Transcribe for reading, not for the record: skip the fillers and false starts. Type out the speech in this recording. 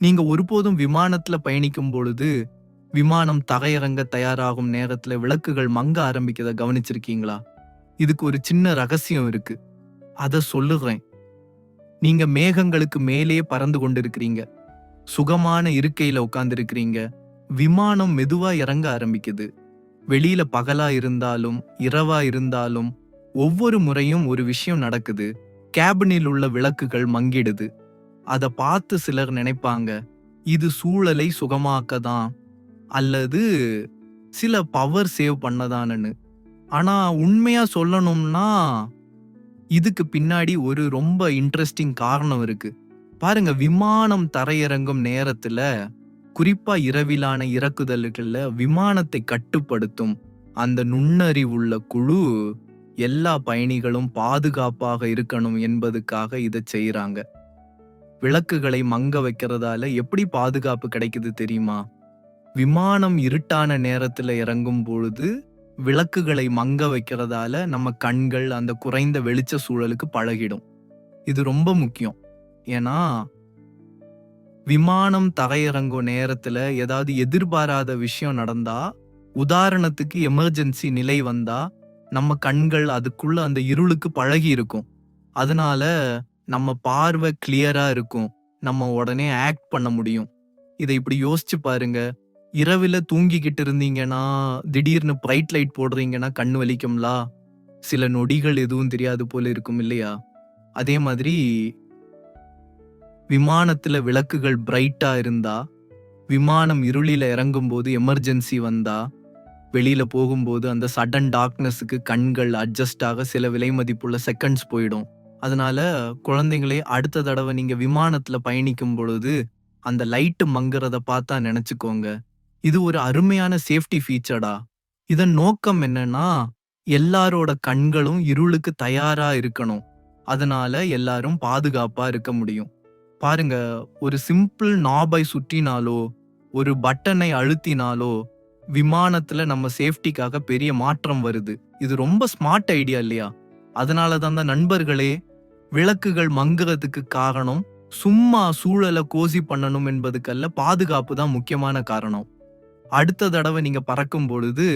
நீங்க ஒருபோதும் விமானத்துல பயணிக்கும் பொழுது, விமானம் தரையிறங்க தயாராகும் நேரத்துல விளக்குகள் மங்க ஆரம்பிக்கிறத கவனிச்சிருக்கீங்களா? இதுக்கு ஒரு சின்ன ரகசியம் இருக்கு. அத சொல்லுறேன். நீங்க மேகங்களுக்கு மேலே பறந்து கொண்டிருக்கிறீங்க. சுகமான இருக்கையில உட்கார்ந்திருக்கிறீங்க. விமானம் மெதுவா இறங்க ஆரம்பிக்குது. வெளியில பகலா இருந்தாலும், இரவா இருந்தாலும், ஒவ்வொரு முறையும் ஒரு விஷயம் நடக்குது. கேபினில் உள்ள விளக்குகள் மங்கிடுது. அத பார்த்து சிலர் நினைப்பாங்க, இது சூழலை சுகமாக்க தான் அல்லது சில பவர் சேவ் பண்ணதானு. ஆனா உண்மையா சொல்லணும்னா, இதுக்கு பின்னாடி ஒரு ரொம்ப இன்ட்ரெஸ்டிங் காரணம் இருக்கு. பாருங்க, விமானம் தரையிறங்கும் நேரத்துல, குறிப்பா இரவிலான இறக்குதல்கள்ல விமானத்தை கட்டுப்படுத்தும் அந்த நுண்ணறிவுள்ள குழு, எல்லா பயணிகளும் பாதுகாப்பாக இருக்கணும் என்பதுக்காக இத செய்றாங்க. விளக்குகளை மங்க வைக்கிறதால எப்படி பாதுகாப்பு கிடைக்குது தெரியுமா? விமானம் இருட்டான நேரத்துல இறங்கும் பொழுது விளக்குகளை மங்க வைக்கிறதால நம்ம கண்கள் அந்த குறைந்த வெளிச்ச சூழலுக்கு பழகிடும். இது ரொம்ப முக்கியம். ஏன்னா விமானம் தரையிறங்கும் நேரத்துல ஏதாவது எதிர்பாராத விஷயம் நடந்தா, உதாரணத்துக்கு எமர்ஜென்சி நிலை வந்தா, நம்ம கண்கள் அதுக்குள்ள அந்த இருளுக்கு பழகி இருக்கும். அதனால நம்ம பார்வை கிளியரா இருக்கும். நம்ம உடனே ஆக்ட் பண்ண முடியும். இதை இப்படி யோசிச்சு பாருங்க. இரவில தூங்கிக்கிட்டு இருந்தீங்கன்னா, திடீர்னு பிரைட் லைட் போடுறீங்கன்னா கண்ணு வலிக்கும்லா? சில நொடிகள் எதுவும் தெரியாது போல இருக்கும் இல்லையா? அதே மாதிரி விமானத்துல விளக்குகள் பிரைட்டா இருந்தா, விமானம் இருளில இறங்கும்போது எமர்ஜென்சி வந்தா, வெளியில போகும்போது அந்த சடன் டார்க்னஸ்க்கு கண்கள் அட்ஜஸ்ட் ஆக சில விலை மதிப்புள்ள செகண்ட்ஸ் போயிடும். அதனால குழந்தைங்களே, அடுத்த தடவை நீங்க விமானத்துல பயணிக்கும் பொழுது அந்த லைட் மங்குறத பார்த்தா நினைச்சுக்கோங்க, இது ஒரு அருமையான சேஃப்டி ஃபீச்சர்டா. இதன் நோக்கம் என்னன்னா, எல்லாரோட கண்களும் இருளுக்கு தயாரா இருக்கணும். அதனால எல்லாரும் பாதுகாப்பா இருக்க முடியும். பாருங்க, ஒரு சிம்பிள் நாபை சுற்றினாலோ, ஒரு பட்டனை அழுத்தினாலோ, விமானத்துல நம்ம சேஃப்டிக்காக பெரிய மாற்றம் வருது. இது ரொம்ப ஸ்மார்ட் ஐடியா இல்லையா? அதனால தான் நண்பர்களே, விளக்குகள் மங்குறதுக்கு காரணம் சும்மா சூழல கோசி பண்ணணும் என்பதுக்கல்ல, பாதுகாப்பு தான் முக்கியமான காரணம். அடுத்த தடவை நீங்க பறக்கும் பொழுது